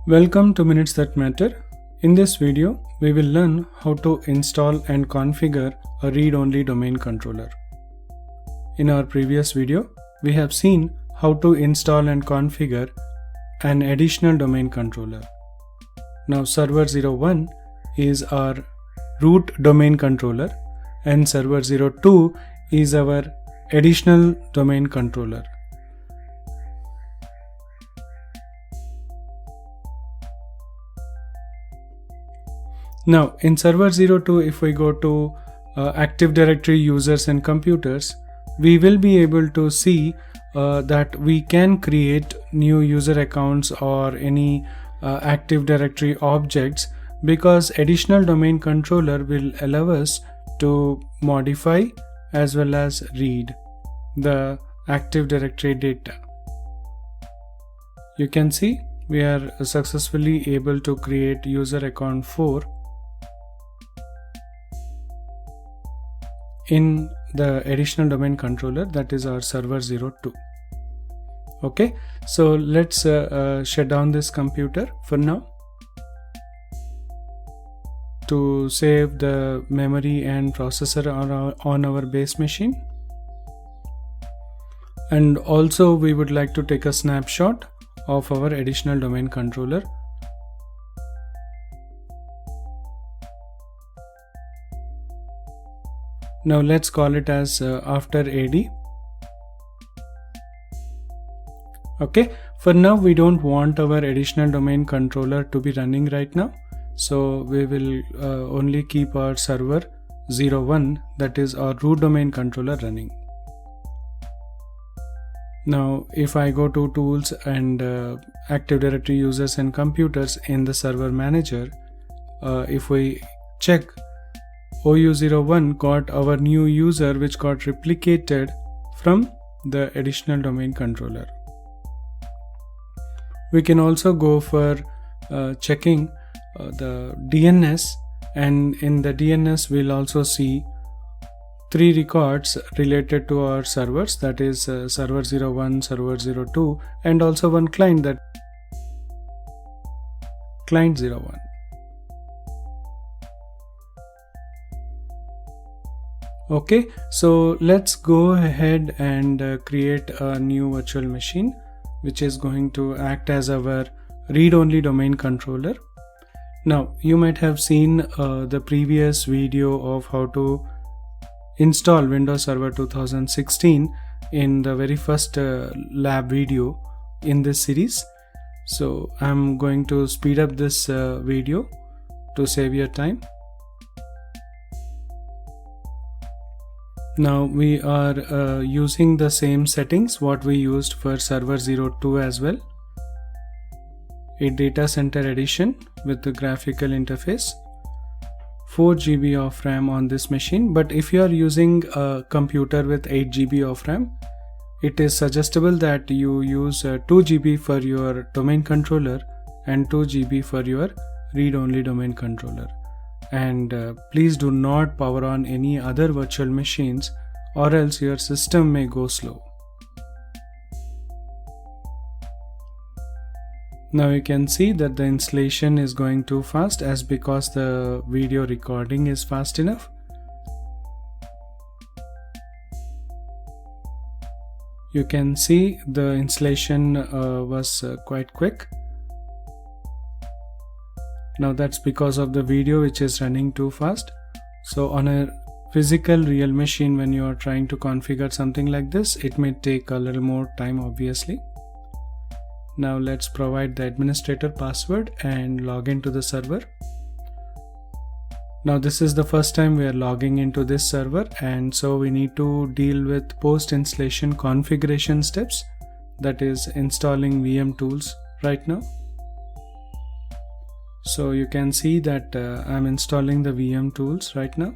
Welcome to Minutes That Matter. In this video, we will learn how to install and configure a read-only domain controller. In our previous video, we have seen how to install and configure an additional domain controller. Now Server 01 is our root domain controller and Server 02 is our additional domain controller. Now in Server 02, if we go to Active Directory users and computers, we will be able to see that we can create new user accounts or any Active Directory objects, because additional domain controller will allow us to modify as well as read the Active Directory data. You can see we are successfully able to create user account 4 in the additional domain controller, that is our Server 02. Okay, so let's shut down this computer for now to save the memory and processor on our base machine. And also we would like to take a snapshot of our additional domain controller. Now let's call it as after AD. Okay, for now we don't want our additional domain controller to be running right now, so we will only keep our Server 01, that is our root domain controller, running. Now if I go to Tools and Active Directory users and computers in the Server Manager, if we check, OU01 got our new user which got replicated from the additional domain controller. We can also go for checking the DNS, and in the DNS we'll also see 3 records related to our servers, that is Server 01, Server 02, and also one client, that Client 01. Okay, so let's go ahead and create a new virtual machine which is going to act as our read-only domain controller. Now you might have seen the previous video of how to install Windows Server 2016 in the very first lab video in this series. So I'm going to speed up this video to save your time. Now we are using the same settings what we used for Server 02 as well. A data center edition with the graphical interface, 4 GB of RAM on this machine, but if you are using a computer with 8 GB of RAM, it is suggestible that you use 2 GB for your domain controller and 2 GB for your read-only domain controller. And please do not power on any other virtual machines, or else your system may go slow. Now you can see that the installation is going too fast, as because the video recording is fast enough. You can see the installation was quite quick. Now that's because of the video which is running too fast. So on a physical real machine, when you are trying to configure something like this, it may take a little more time, obviously. Now let's provide the administrator password and log into the server. Now this is the first time we are logging into this server, and so we need to deal with post-installation configuration steps, that is installing VM tools right now. So you can see that I'm installing the VM tools right now.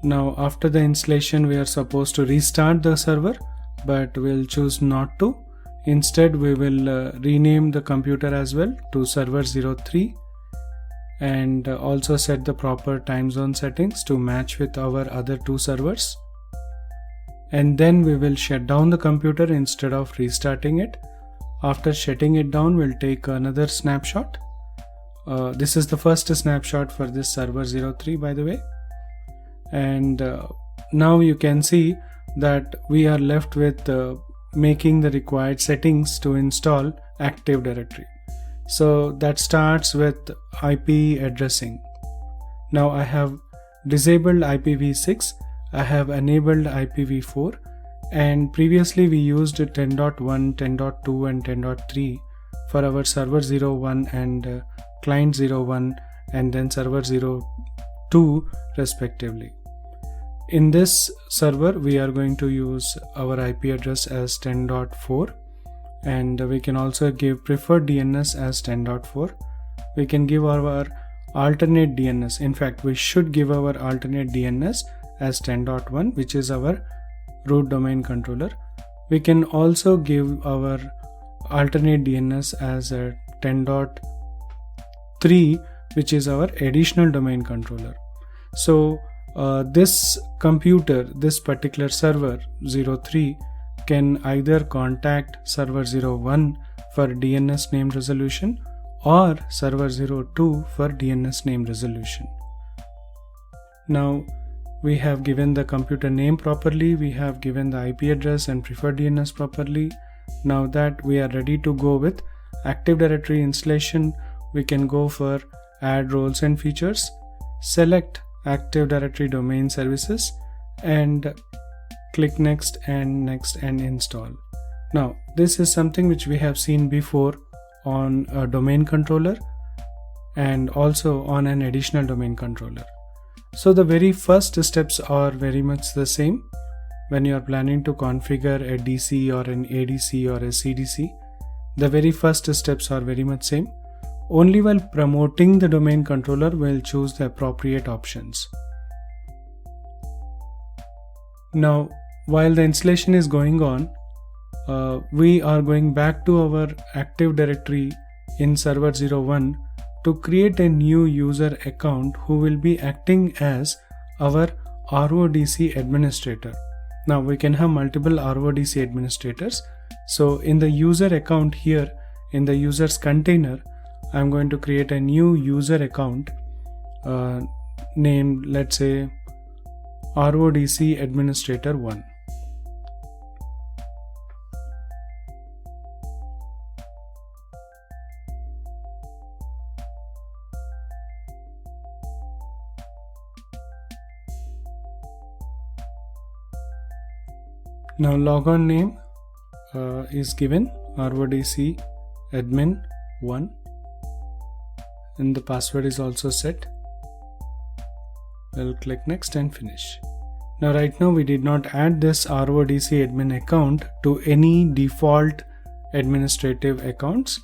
Now after the installation we are supposed to restart the server, but we'll choose not to. Instead we will rename the computer as well to Server 03 and also set the proper time zone settings to match with our other 2 servers. And then we will shut down the computer instead of restarting it. After shutting it down, we'll take another snapshot. This is the first snapshot for this server 03, by the way. And now you can see that we are left with making the required settings to install Active Directory. So that starts with IP addressing. Now I have disabled IPv6, I have enabled IPv4, and previously we used 10.1, 10.2 and 10.3 for our server 01 and client 01 and then server 02 respectively. In this server we are going to use our IP address as 10.4, and we can also give preferred DNS as 10.4. We can give our alternate DNS. In fact, we should give our alternate DNS as 10.1, which is our root domain controller. We can also give our alternate DNS as a 10.3, which is our additional domain controller. So this computer, this particular server 03, can either contact server 01 for DNS name resolution or server 02 for DNS name resolution. Now we have given the computer name properly, we have given the IP address and preferred DNS properly. Now that we are ready to go with Active Directory installation, we can go for add roles and features, select Active Directory domain services and click next and install. Now this is something which we have seen before on a domain controller and also on an additional domain controller. So the very first steps are very much the same. When you are planning to configure a DC or an ADC or a CDC, the very first steps are very much same. Only while promoting the domain controller we'll choose the appropriate options. Now while the installation is going on, we are going back to our Active Directory in server 01 to create a new user account who will be acting as our RODC administrator. Now we can have multiple RODC administrators. So in the user account here, in the user's container, I'm going to create a new user account named, let's say, RODC administrator 1. Now logon name is given RODC admin 1 and the password is also set. We'll click next and finish. Now right now we did not add this RODC admin account to any default administrative accounts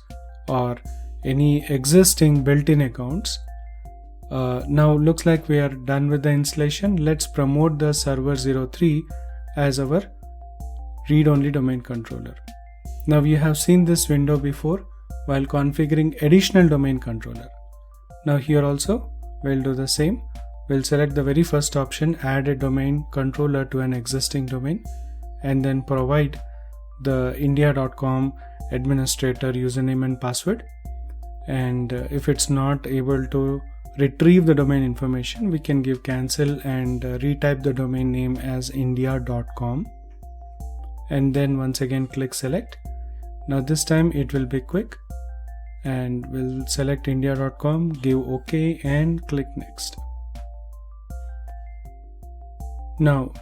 or any existing built-in accounts. Now looks like we are done with the installation. Let's promote the server 03 as our read-only domain controller. Now you have seen this window before while configuring additional domain controller. Now here also we'll do the same. We'll select the very first option, add a domain controller to an existing domain, and then provide the india.com administrator username and password. And if it's not able to retrieve the domain information, we can give cancel and retype the domain name as india.com. And then once again click select. Now this time it will be quick, and we'll select india.com, give OK and click next. Now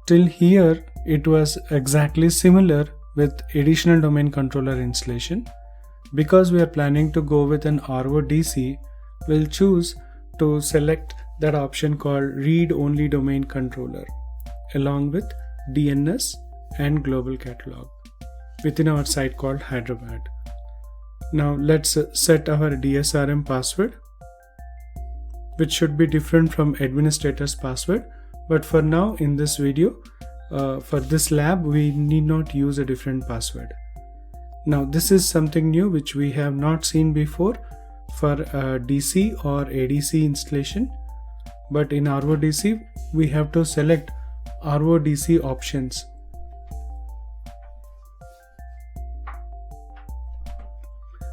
till here it was exactly similar with additional domain controller installation. Because we are planning to go with an RODC, we'll choose to select that option called read only domain controller along with DNS and global catalog within our site called Hyderabad. Now let's set our DSRM password, which should be different from administrator's password, but for now in this video, for this lab, we need not use a different password. Now this is something new which we have not seen before for DC or ADC installation, but in RODC we have to select RODC options.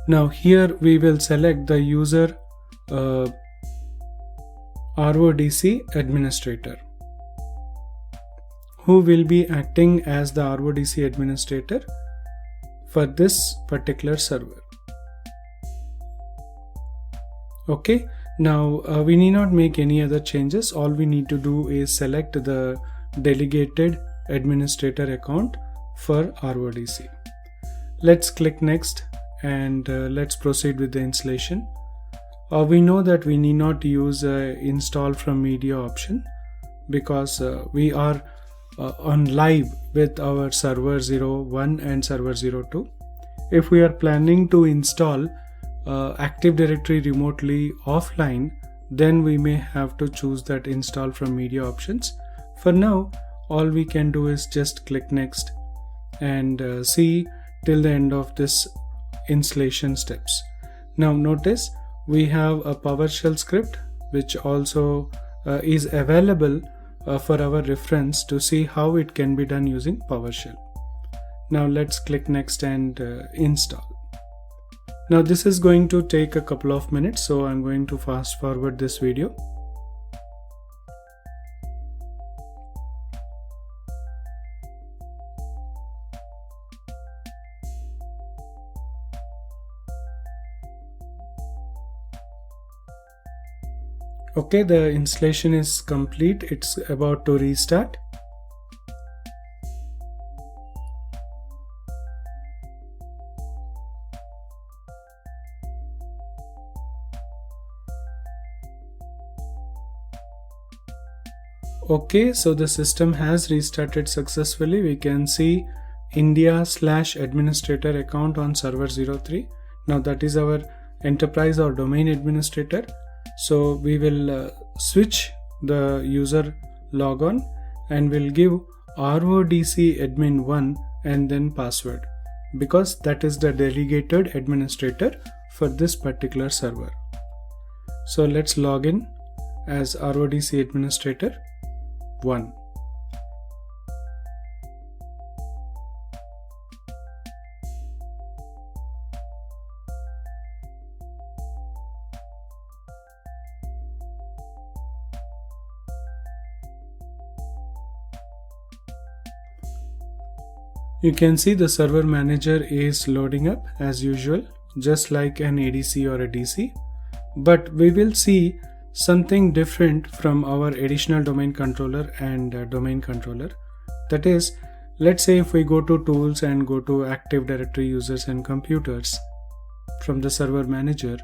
Now here we will select the user RODC administrator, who will be acting as the RODC administrator for this particular server. Okay, now we need not make any other changes. All we need to do is select the delegated administrator account for RODC. Let's click next and let's proceed with the installation. We know that we need not use install from media option because we are on live with our server 01 and server 02. If we are planning to install Active Directory remotely offline, then we may have to choose that install from media options. For now, all we can do is just click next and see till the end of this installation steps. Now notice we have a PowerShell script which also is available for our reference to see how it can be done using PowerShell. Now let's click next and install. Now this is going to take a couple of minutes, so I'm going to fast forward this video. Okay, the installation is complete. It's about to restart. Okay, so the system has restarted successfully. We can see India/administrator account on server 03. Now that is our enterprise or domain administrator. So we will switch the user logon and we'll give RODC admin 1 and then password, because that is the delegated administrator for this particular server. So let's log in as RODC administrator 1. You can see the server manager is loading up as usual, just like an ADC or a DC. But we will see something different from our additional domain controller and domain controller. That is, let's say if we go to tools and go to Active Directory users and computers from the server manager,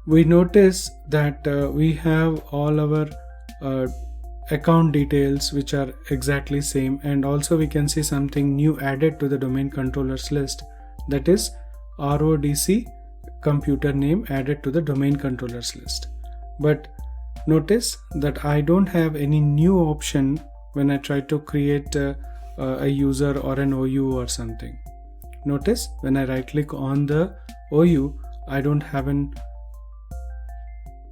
we notice that we have all our account details which are exactly same, and also we can see something new added to the domain controllers list, that is RODC computer name added to the domain controllers list. But notice that I don't have any new option when I try to create a user or an OU or something. Notice when I right click on the OU, I don't have an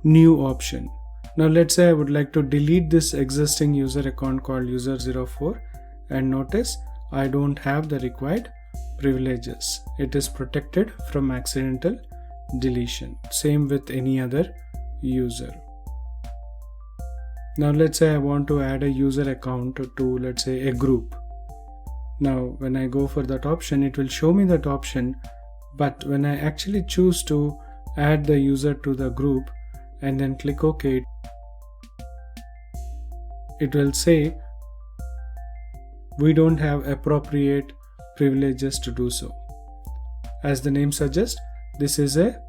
new option. Now let's say I would like to delete this existing user account called user04, and notice I don't have the required privileges. It is protected from accidental deletion. Same with any other user. Now let's say I want to add a user account to, let's say, a group. Now when I go for that option, it will show me that option, but when I actually choose to add the user to the group and then click OK, it will say we don't have appropriate privileges to do so. As the name suggests, this is a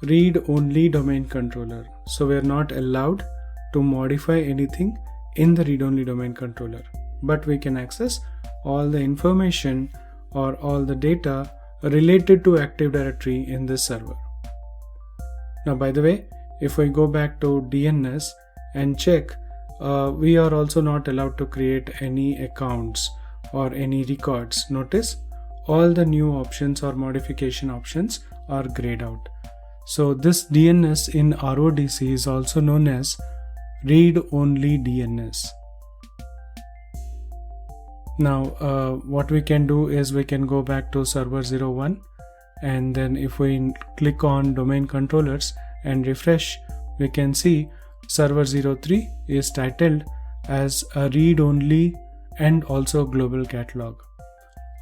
read-only domain controller, so we are not allowed to modify anything in the read-only domain controller, but we can access all the information or all the data related to Active Directory in this server. Now by the way, if we go back to DNS and check, we are also not allowed to create any accounts or any records. Notice all the new options or modification options are grayed out. So this DNS in RODC is also known as read-only DNS. Now what we can do is we can go back to server 01, and then if we click on domain controllers and refresh, we can see server 03 is titled as a read-only and also global catalog.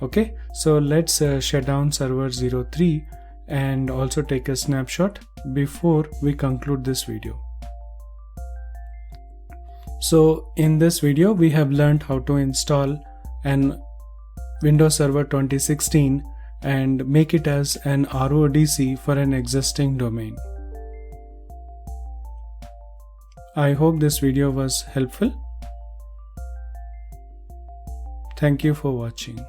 Okay, so let's shut down server 03 and also take a snapshot before we conclude this video. So in this video we have learned how to install an Windows Server 2016 and make it as an RODC for an existing domain. I hope this video was helpful. Thank you for watching.